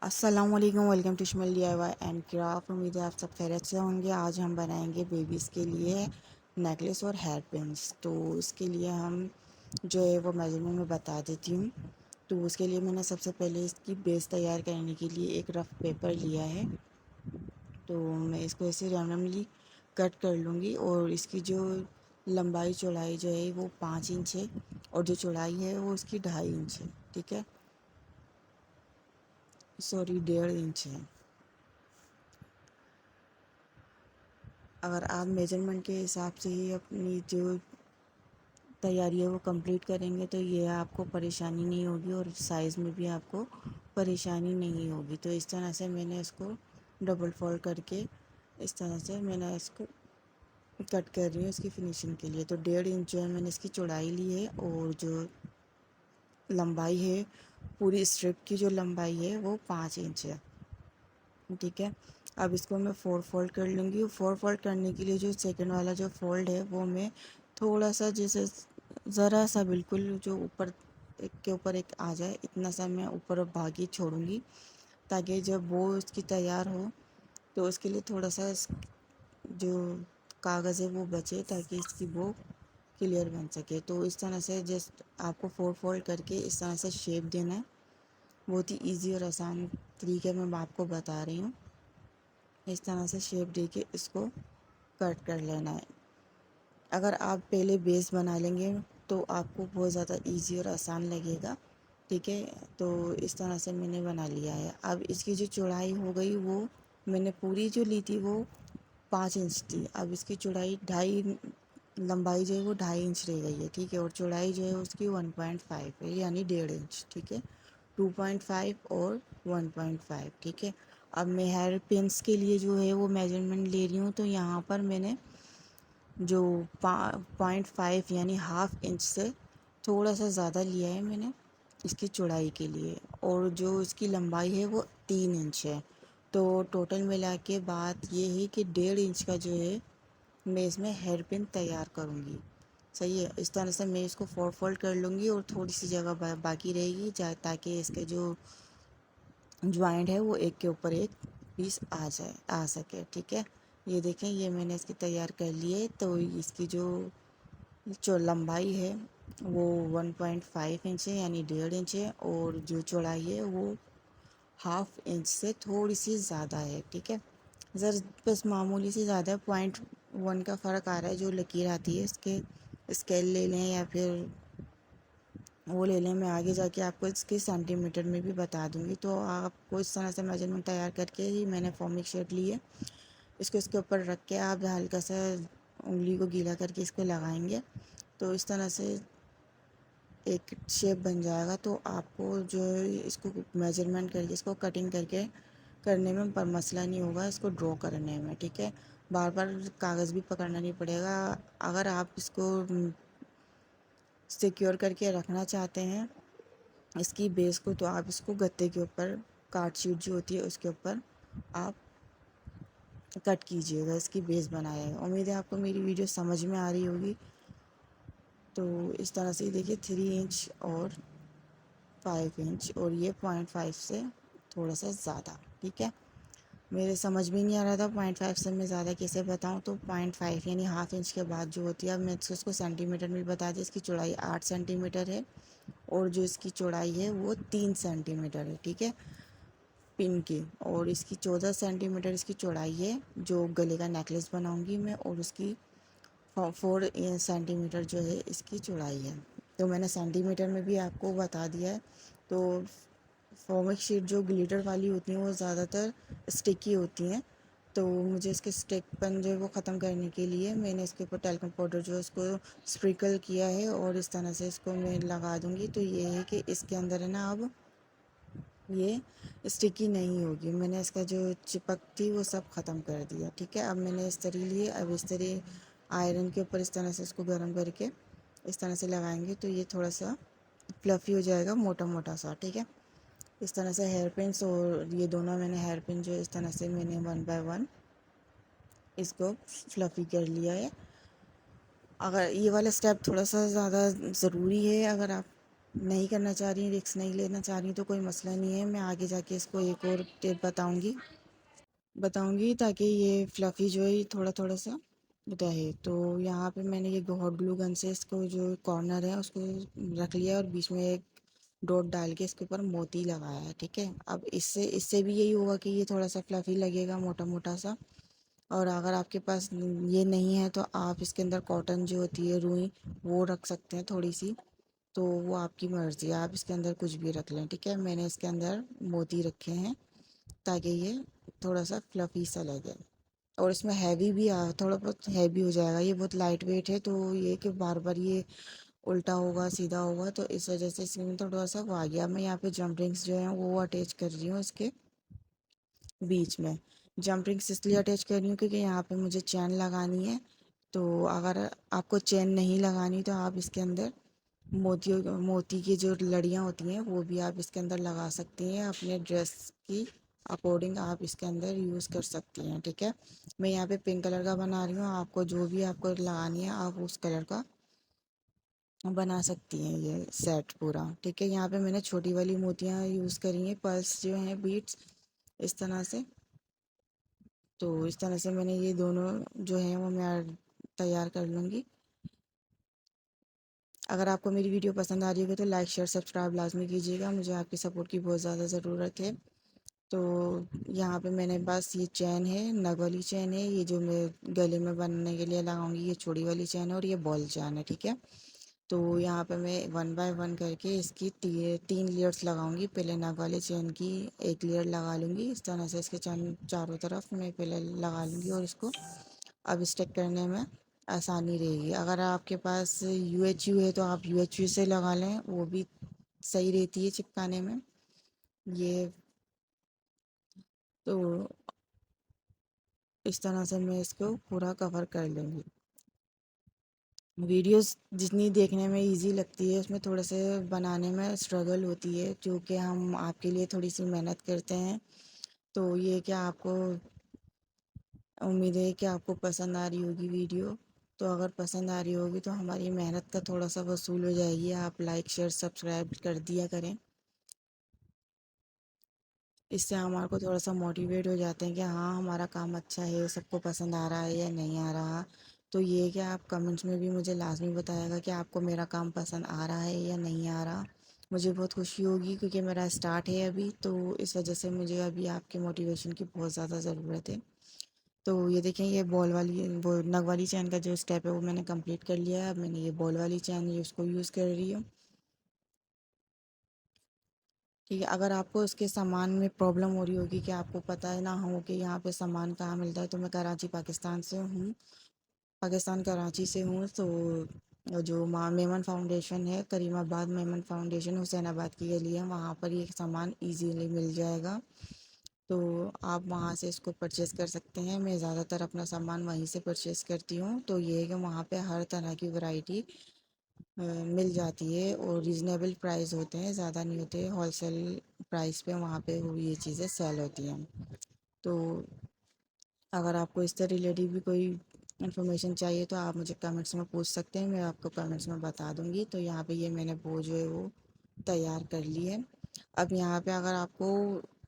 السلام علیکم، welcome to شمل D I Y and craft. امید ہے آپ سب خیریت سے ہوں گے۔ آج ہم بنائیں گے بیبیز کے لیے نیکلس اور ہیئر پنس۔ تو اس کے لیے ہم جو ہے وہ میجرمنٹ میں بتا دیتی ہوں۔ تو اس کے لیے میں نے سب سے پہلے اس کی بیس تیار کرنے کے لیے ایک رف پیپر لیا ہے۔ تو میں اس کو ایسے رینڈملی کٹ کر لوں گی، اور اس کی جو لمبائی چوڑائی جو ہے وہ 5 انچ ہے، اور جو چوڑائی ہے وہ اس کی 2.5 انچ ہے، ٹھیک ہے، سوری 1.5 انچ ہے۔ اگر آپ میجرمنٹ کے حساب سے ہی اپنی جو تیاری ہے وہ کمپلیٹ کریں گے تو یہ آپ کو پریشانی نہیں ہوگی، اور سائز میں بھی آپ کو پریشانی نہیں ہوگی۔ تو اس طرح سے میں نے اس کو ڈبل فولڈ کر کے اس طرح سے میں نے اس کو کٹ کر رہی ہوں اس کی فنیشنگ کے لیے۔ تو 1.5 انچ جو ہے میں نے اس کی چوڑائی لی ہے، اور جو لمبائی ہے پوری اسٹرپ کی جو لمبائی ہے وہ 5 انچ ہے، ٹھیک ہے۔ اب اس کو میں 4 فولڈ کر لوں گی۔ 4 فولڈ کرنے کے لیے جو سیکنڈ والا جو فولڈ ہے وہ میں تھوڑا سا جیسے ذرا سا بالکل جو اوپر ایک کے اوپر ایک آ جائے اتنا سا میں اوپر بھاگی چھوڑوں گی، تاکہ جب وہ اس کی تیار ہو تو اس کے لیے تھوڑا سا جو کاغذ ہے وہ بچے، تاکہ اس کی وہ کلیئر بن سکے۔ تو اس طرح سے جسٹ آپ کو 4 فولڈ کر کے اس طرح سے شیپ دینا ہے۔ بہت ہی ایزی اور آسان طریقے میں آپ کو بتا رہی ہوں۔ اس طرح سے شیپ دے کے اس کو کٹ کر لینا ہے۔ اگر آپ پہلے بیس بنا لیں گے تو آپ کو بہت زیادہ ایزی اور آسان لگے گا، ٹھیک ہے۔ تو اس طرح سے میں نے بنا لیا ہے۔ اب اس کی جو چوڑائی ہو گئی وہ میں نے پوری جو لی تھی وہ 5 انچ تھی، اب اس کی چوڑائی 2.5 لمبائی جو ہے وہ 2.5 انچ رہ گئی ہے، ٹھیک ہے، اور چوڑائی جو ہے اس کی 1.5 ہے، یعنی 1.5 انچ، ٹھیک ہے، 2.5 اور 1.5، ٹھیک ہے۔ اب میں ہیئر پنس کے لیے جو ہے وہ میجرمنٹ لے رہی ہوں، تو یہاں پر میں نے جو 0.5 یعنی ½ انچ سے تھوڑا سا زیادہ لیا ہے میں نے اس کی چوڑائی کے لیے، اور جو اس کی لمبائی ہے وہ 3 انچ ہے۔ تو ٹوٹل ملا کے بات یہ ہے کہ 1.5 انچ کا جو ہے میں اس میں ہیئر پن تیار کروں گی، صحیح ہے۔ اس طرح سے میں اس کو 4 فولڈ کر لوں گی، اور تھوڑی سی جگہ باقی رہے گی تاکہ اس کے جو جوائنٹ ہے وہ ایک کے اوپر ایک پیس آ سکے، ٹھیک ہے۔ یہ دیکھیں، یہ میں نے اس کی تیار کر لی ہے۔ تو اس کی جو لمبائی ہے وہ 1.5 انچ ہے، یعنی 1.5 انچ ہے، اور جو چوڑائی ہے وہ ½ انچ سے تھوڑی سی زیادہ ہے، ٹھیک ہے، بس معمولی سی زیادہ ہے، 0.1 کا فرق آ رہا ہے۔ جو لکیر آتی ہے اس کے اسکیل لے لیں یا پھر وہ لے لیں، میں آگے جا کے آپ کو اس کے سینٹی میٹر میں بھی بتا دوں گی۔ تو آپ کو اس طرح سے میجرمنٹ تیار کر کے ہی میں نے فارمک شیٹ لی ہے، اس کو اس کے اوپر رکھ کے آپ ہلکا سا انگلی کو گیلا کر کے اس کو لگائیں گے تو اس طرح سے ایک شیپ بن جائے گا۔ تو آپ کو جو اس کو میجرمنٹ کر کے اس کو کٹنگ کر کے کرنے میں پر مسئلہ نہیں ہوگا، اس کو ڈرا کرنے میں، ٹھیک ہے۔ بار بار کاغذ بھی پکڑنا نہیں پڑے گا۔ اگر آپ اس کو سیکیور کر کے رکھنا چاہتے ہیں اس کی بیس کو، تو آپ اس کو گتے کے اوپر کارڈ شیٹ جو ہوتی ہے اس کے اوپر آپ کٹ کیجئے گا، اس کی بیس بنائے گا۔ امید ہے آپ کو میری ویڈیو سمجھ میں آ رہی ہوگی۔ تو اس طرح سے دیکھیے 3 انچ اور 5 انچ، اور یہ 0.5 سے تھوڑا سا زیادہ، ٹھیک ہے۔ میرے سمجھ میں نہیں آ رہا تھا 0.5 سے میں زیادہ کیسے بتاؤں، تو 0.5 یعنی ½ انچ کے بعد جو ہوتی ہے، اب میں اس کو سینٹی میٹر میں بتا دیا۔ اس کی چوڑائی 8 سینٹی میٹر ہے، اور جو اس کی چوڑائی ہے وہ 3 سینٹی میٹر ہے، ٹھیک ہے، پن کی، اور اس کی 14 سینٹی میٹر اس کی چوڑائی ہے جو گلے کا نیکلس بناؤں گی میں، اور اس کی 4 سینٹی میٹر جو ہے اس کی چوڑائی ہے۔ تو میں نے سینٹی میٹر میں بھی آپ کو بتا دیا ہے۔ تو فارمک شیٹ جو گلیٹر والی ہوتی ہیں وہ زیادہ تر اسٹکی ہوتی ہیں، تو مجھے اس کے اسٹک پن جو ہے وہ ختم کرنے کے لیے میں نے اس کے اوپر ٹیلکم پاؤڈر جو ہے اس کو اسپرینکل کیا ہے، اور اس طرح سے اس کو میں لگا دوں گی۔ تو یہ ہے کہ اس کے اندر ہے نا اب یہ اسٹکی نہیں ہوگی۔ میں نے اس کا جو چپک تھی وہ سب ختم کر دیا، ٹھیک ہے۔ اب میں نے اس طرح لیے، اب اس طرح آئرن کے اوپر اس طرح سے اس کو گرم کر کے اس طرح سے لگائیں گے تو یہ تھوڑا سا فلفی ہو جائے گا، موٹا موٹا سا، ٹھیک ہے۔ اس طرح سے ہیئر پنس، اور یہ دونوں میں نے ہیئر پن جو اس طرح سے میں نے 1 بائی 1 اس کو فلفی کر لیا ہے۔ اگر یہ والا اسٹیپ تھوڑا سا زیادہ ضروری ہے، اگر آپ نہیں کرنا چاہ رہی، رسک نہیں لینا چاہ رہی تو کوئی مسئلہ نہیں ہے، میں آگے جا کے اس کو ایک اور ٹپ بتاؤں گی تاکہ یہ فلفی جو ہے یہ تھوڑا تھوڑا سا رہے۔ تو یہاں پہ میں نے یہ ہاٹ گلو گن سے اس کو جو کارنر ہے اس کو رکھ لیا اور بیچ میں ایک ڈاٹ ڈال کے اس کے اوپر موتی لگایا ہے، ٹھیک ہے۔ اب اس سے بھی یہی ہوگا کہ یہ تھوڑا سا فلفی لگے گا، موٹا موٹا سا۔ اور اگر آپ کے پاس یہ نہیں ہے تو آپ اس کے اندر کاٹن جو ہوتی ہے روئی وہ رکھ سکتے ہیں تھوڑی سی، تو وہ آپ کی مرضی ہے، آپ اس کے اندر کچھ بھی رکھ لیں، ٹھیک ہے۔ میں نے اس کے اندر موتی رکھے ہیں تاکہ یہ تھوڑا سا فلفی سا لگے، اور اس میں ہیوی بھی تھوڑا بہت ہیوی ہو جائے گا، یہ بہت لائٹ ویٹ ہے، تو یہ کہ بار بار یہ الٹا ہوگا سیدھا ہوگا، تو اس وجہ سے اس میں تھوڑا سا وہ آ گیا۔ میں یہاں پہ جمپ رنگس جو ہیں وہ اٹیچ کر رہی ہوں اس کے بیچ میں۔ جمپ رنگس اس لیے اٹیچ کر رہی ہوں کیونکہ یہاں پہ مجھے چین لگانی ہے، تو اگر آپ کو چین نہیں لگانی تو آپ اس کے اندر موتی کی جو لڑیاں ہوتی ہیں وہ بھی آپ اس کے اندر لگا سکتی ہیں، اپنے ڈریس کی اکارڈنگ آپ اس کے اندر یوز کر سکتی ہیں، ٹھیک ہے۔ میں یہاں پہ پنک کلر کا بنا رہی ہوں، آپ کو جو بھی آپ کو لگانی ہے آپ اس کلر کا بنا سکتی ہیں یہ سیٹ پورا، ٹھیک ہے۔ یہاں پہ میں نے چھوٹی والی موتیاں یوز کری ہیں، پرلس جو ہیں بیٹس اس طرح سے۔ تو اس طرح سے میں نے یہ دونوں جو ہیں وہ میں تیار کر لوں گی۔ اگر آپ کو میری ویڈیو پسند آ رہی ہوگی تو لائک شیئر سبسکرائب لازمی کیجیے گا، مجھے آپ کی سپورٹ کی بہت زیادہ ضرورت ہے۔ تو یہاں پہ میں نے بس یہ چین ہے، نگ والی چین ہے، یہ جو میں گلے میں بننے کے لیے لگاؤں گی، یہ چوڑی والی چین ہے، اور یہ بال چین ہے، ٹھیک ہے۔ تو یہاں پہ میں ون بائی ون کر کے اس کی تین لیئرس لگاؤں گی۔ پہلے نگ والے چین کی ایک لیئر لگا لوں گی اس طرح سے، اس کے چاروں طرف میں پہلے لگا لوں گی، اور اس کو اب اسٹک کرنے میں آسانی رہے گی۔ اگر آپ کے پاس یو ایچ یو ہے تو آپ یو ایچ یو سے لگا لیں، وہ بھی صحیح رہتی ہے چپکانے میں۔ یہ تو اس طرح سے میں اس کو پورا کور کر لوں گی۔ ویڈیوز جتنی دیکھنے میں ایزی لگتی ہے اس میں تھوڑے سے بنانے میں اسٹرگل ہوتی ہے، کیونکہ ہم آپ کے لیے تھوڑی سی محنت کرتے ہیں، تو یہ کہ آپ کو امید ہے کہ آپ کو پسند آ رہی ہوگی ویڈیو۔ تو اگر پسند آ رہی ہوگی تو ہماری محنت کا تھوڑا سا وصول ہو جائے گی، آپ لائک شیئر سبسکرائب کر دیا کریں، اس سے ہمارے کو تھوڑا سا موٹیویٹ ہو جاتے ہیں کہ ہاں ہمارا کام اچھا ہے، سب کو پسند آ رہا ہے یا نہیں آ رہا۔ تو یہ کہ آپ کمنٹس میں بھی مجھے لازمی بتائے گا کہ آپ کو میرا کام پسند آ رہا ہے یا نہیں آ رہا، مجھے بہت خوشی ہوگی، کیونکہ میرا اسٹارٹ ہے ابھی، تو اس وجہ سے مجھے ابھی آپ کے موٹیویشن کی بہت زیادہ ضرورت ہے۔ تو یہ دیکھیں، یہ بال والی وہ نگ والی چین کا جو اسٹیپ ہے وہ میں نے کمپلیٹ کر لیا ہے۔ اب میں نے یہ بال والی چین یہ اس کو یوز کر رہی ہوں، ٹھیک ہے۔ اگر آپ کو اس کے سامان میں پرابلم ہو رہی ہوگی کہ آپ کو پتہ ہے نہ ہو کہ یہاں پہ سامان کہاں ملتا ہے، تو میں کراچی پاکستان سے ہوں، پاکستان کراچی سے ہوں۔ تو جو میمن فاؤنڈیشن ہے، کریم آباد میمن فاؤنڈیشن حسین آباد کی گلی ہے، وہاں پر یہ سامان ایزیلی مل جائے گا، تو آپ وہاں سے اس کو پرچیز کر سکتے ہیں۔ میں زیادہ تر اپنا سامان وہیں سے پرچیز کرتی ہوں، تو یہ ہے کہ وہاں پہ ہر طرح کی ورائٹی مل جاتی ہے، اور ریزنیبل پرائز ہوتے ہیں، زیادہ نہیں ہوتے، ہول سیل پرائز پہ وہاں پہ یہ چیزیں سیل ہوتی ہیں۔ تو اگر آپ کو اس سے ریلیٹڈ بھی کوئی انفارمیشن چاہیے تو آپ مجھے کمنٹس میں پوچھ سکتے ہیں، میں آپ کو کمنٹس میں بتا دوں گی۔ تو یہاں پہ یہ میں نے وہ جو ہے وہ تیار کر لی ہے۔ اب یہاں پہ اگر آپ کو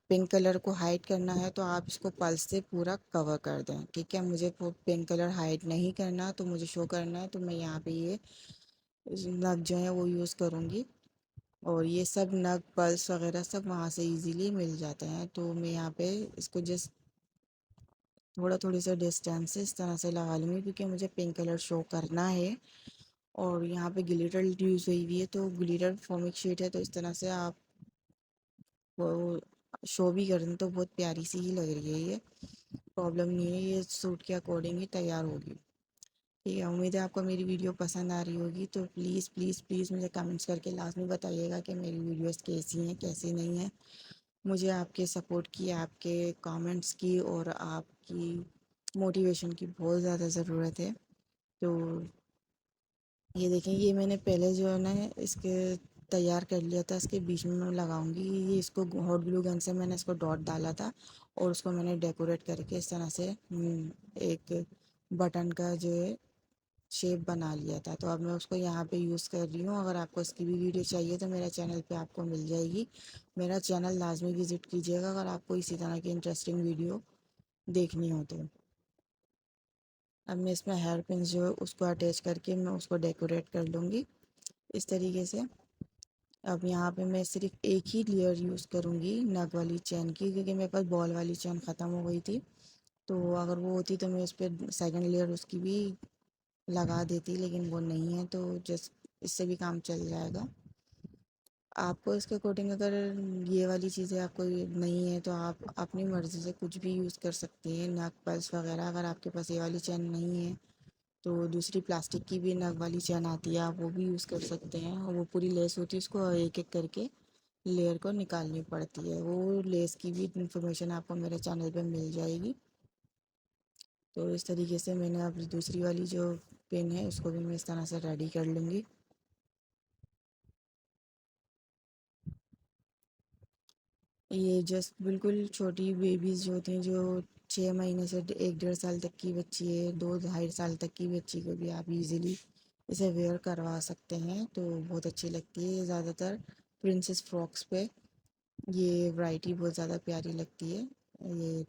پنک کلر کو ہائڈ کرنا ہے تو آپ اس کو پلس سے پورا کور کر دیں، ٹھیک ہے۔ مجھے وہ پنک کلر ہائڈ نہیں کرنا، تو مجھے شو کرنا ہے، تو میں یہاں پہ یہ نگ جو ہے وہ یوز کروں گی، اور یہ سب نگ پلس وغیرہ سب وہاں سے ایزیلی مل جاتے ہیں۔ تو میں یہاں پہ اس کو جسٹ تھوڑی سی ڈسٹینس سے اس طرح سے لگا لوں گی، کیونکہ مجھے پنک کلر شو کرنا ہے، اور یہاں پہ گلیٹر یوز ہوئی ہوئی ہے، تو گلیٹر فومک شیٹ ہے، تو اس طرح سے آپ وہ شو بھی کر دیں تو بہت پیاری سی ہی لگ رہی ہے، یہ پرابلم نہیں ہے، یہ سوٹ کے اکارڈنگ ہی تیار ہوگی، ٹھیک ہے۔ امید ہے آپ کو میری ویڈیو پسند آ رہی ہوگی، تو پلیز پلیز پلیز مجھے کمنٹس کر کے لازمی بتائیے گا کہ میری ویڈیوز کیسی ہیں کیسی نہیں ہیں۔ مجھے آپ کے سپورٹ کی، آپ کے کامنٹس کی، اور آپ کی موٹیویشن کی بہت زیادہ ضرورت ہے۔ تو یہ دیکھیں، یہ میں نے پہلے جو ہے نا اس کے تیار کر لیا تھا، اس کے بیچ میں لگاؤں گی، یہ اس کو ہاٹ گلو گن سے میں نے اس کو ڈاٹ ڈالا تھا، اور اس کو میں نے ڈیکوریٹ کر کے اس طرح سے ایک بٹن کا جو ہے شیپ بنا لیا تھا، تو اب میں اس کو یہاں پہ یوز کر رہی ہوں۔ اگر آپ کو اس کی بھی ویڈیو چاہیے تو میرے چینل پہ آپ کو مل جائے گی، میرا چینل لازمی وزٹ کیجیے گا اگر آپ کو اسی طرح کی انٹرسٹنگ ویڈیو دیکھنی ہو تو۔ اب میں اس میں ہیئر پنس جو ہے اس کو اٹیچ کر کے میں اس کو ڈیکوریٹ کر لوں گی اس طریقے سے۔ اب یہاں پہ میں صرف ایک ہی لیئر یوز کروں گی نگ والی چین کی، کیونکہ میرے پاس بال والی چین ختم ہو گئی تھی، تو اگر وہ ہوتی تو میں اس پہ سیکنڈ لیئر اس کی بھی لگا دیتی، لیکن وہ نہیں ہے تو جس اس سے بھی کام چل جائے گا۔ آپ کو اس کے اکارڈنگ اگر یہ والی چیزیں آپ کو نہیں ہے تو آپ اپنی مرضی سے کچھ بھی یوز کر سکتے ہیں، نگ پلس وغیرہ۔ اگر آپ کے پاس یہ والی چین نہیں ہے تو دوسری پلاسٹک کی بھی نگ والی چین آتی ہے، آپ وہ بھی یوز کر سکتے ہیں، اور وہ پوری لیس ہوتی ہے، اس کو ایک ایک کر کے لیئر کو نکالنی پڑتی ہے۔ وہ لیس کی بھی انفارمیشن آپ کو میرے چینل پہ مل جائے گی۔ تو اس طریقے سے میں نے اب دوسری والی جو پن ہے اس کو بھی میں اس طرح سے ریڈی کر لوں گی۔ یہ جسٹ بالکل چھوٹی بیبیز جو ہوتی ہیں، جو 6 مہینے سے 1 ڈیڑھ سال تک کی بچی ہے، 2 ڈھائی سال تک کی بچی کو بھی آپ ایزیلی اسے ویئر کروا سکتے ہیں، تو بہت اچھی لگتی ہے۔ یہ زیادہ تر پرنسس فراکس پہ یہ ورائٹی بہت زیادہ پیاری لگتی ہے۔ یہ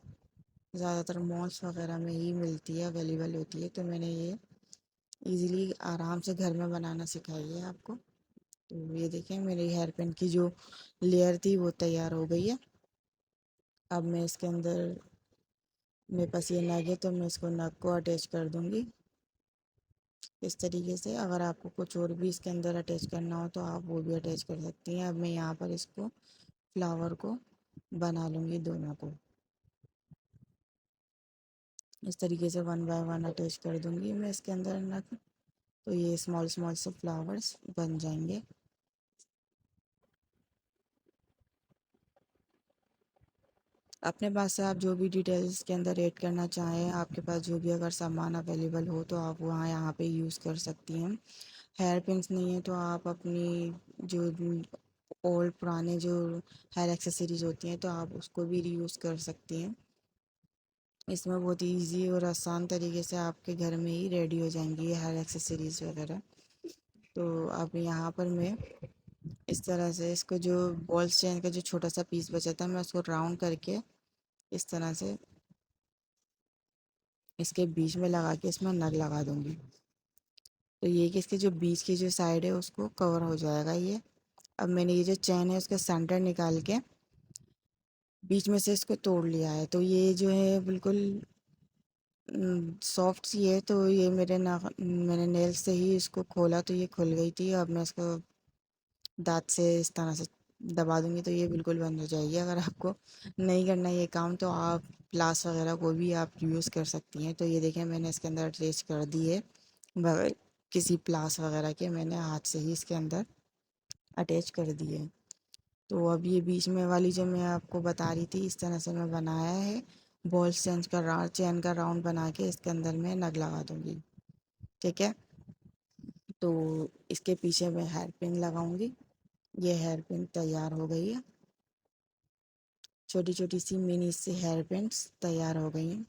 زیادہ تر مالس وغیرہ میں ہی ملتی ہے، اویلیبل ہوتی ہے، تو میں نے یہ ایزیلی آرام سے گھر میں بنانا سکھائی ہے آپ کو۔ تو یہ دیکھیں میری ہیئر پین کی جو لیئر تھی وہ تیار ہو گئی ہے۔ اب میں اس کے اندر میرے پاس یہ نگ ہے تو میں اس کو نگ کو اٹیچ کر دوں گی اس طریقے سے۔ اگر آپ کو کچھ اور بھی اس کے اندر اٹیچ کرنا ہو تو آپ وہ بھی اٹیچ کر سکتی ہیں۔ اب میں یہاں پر اس کو فلاور کو بنا لوں گی دونوں کو اس طریقے سے 1 بائی 1 اٹیچ کر دوں گی میں اس کے اندر نگ، تو یہ اسمال اسمال سے فلاورز بن جائیں گے۔ اپنے پاس سے آپ جو بھی ڈیٹیلز کے اندر ایڈ کرنا چاہیں، آپ کے پاس جو بھی اگر سامان اویلیبل ہو تو آپ وہاں یہاں پہ یوز کر سکتی ہیں۔ ہیئر پنس نہیں ہے تو آپ اپنی جو اولڈ پرانے جو ہیئر ایکسیسریز ہوتی ہیں تو آپ اس کو بھی ری یوز کر سکتی ہیں۔ اس میں بہت ایزی اور آسان طریقے سے آپ کے گھر میں ہی ریڈی ہو جائیں گی یہ ہیئر ایکسیسریز وغیرہ۔ تو اب یہاں پر میں اس طرح سے اس کو جو بالس چین کا جو چھوٹا سا پیس بچا تھا میں اس کو راؤنڈ کر کے اس طرح سے اس کے بیچ میں لگا کے اس میں نگ لگا دوں گی، تو یہ کہ اس کے جو بیچ کی جو سائڈ ہے اس کو کور ہو جائے گا یہ۔ اب میں نے یہ جو چین ہے اس کا سینٹر نکال کے بیچ میں سے اس کو توڑ لیا ہے، تو یہ جو ہے بالکل سافٹ سی ہے، تو یہ میں نے نیل سے ہی اس کو کھولا تو یہ کھل گئی تھی۔ اب میں اس کو دانت سے اس طرح سے دبا دوں گی تو یہ بالکل بند ہو جائے گی۔ اگر آپ کو نہیں کرنا یہ کام تو آپ پلاس وغیرہ کو بھی آپ یوز کر سکتی ہیں۔ تو یہ دیکھیں میں نے اس کے اندر اٹیچ کر دی ہے بغیر کسی پلاس وغیرہ کے، میں نے ہاتھ سے ہی اس کے اندر اٹیچ کر دی ہے۔ تو اب یہ بیچ میں والی جو میں آپ کو بتا رہی تھی اس طرح سے میں بنایا ہے، بال چین کا راؤنڈ بنا کے اس کے اندر میں نگ لگا دوں گی، ٹھیک ہے۔ تو اس کے پیچھے میں ہیئر پن لگاؤں گی۔ یہ ہیئر پن تیار ہو گئی ہے، چھوٹی چھوٹی سی منی سی ہیئر پنس تیار ہو گئی ہیں۔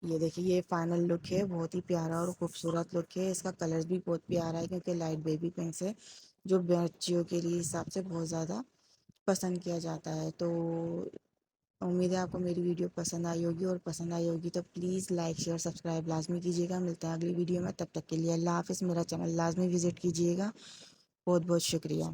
یہ دیکھیے یہ فائنل لک ہے، بہت ہی پیارا اور خوبصورت لک ہے۔ اس کا کلر بھی بہت پیارا ہے کیونکہ لائٹ بیبی پنک ہے جو بچیوں کے لیے حساب سے بہت زیادہ پسند کیا جاتا ہے۔ تو امید ہے آپ کو میری ویڈیو پسند آئی ہوگی، اور پسند آئی ہوگی تو پلیز لائک شیئر سبسکرائب لازمی کیجیے گا۔ ملتے ہیں اگلی ویڈیو میں، تب تک کے لیے اللہ حافظ۔ میرا چینل لازمی وزٹ کیجیے گا۔ بہت بہت شکریہ۔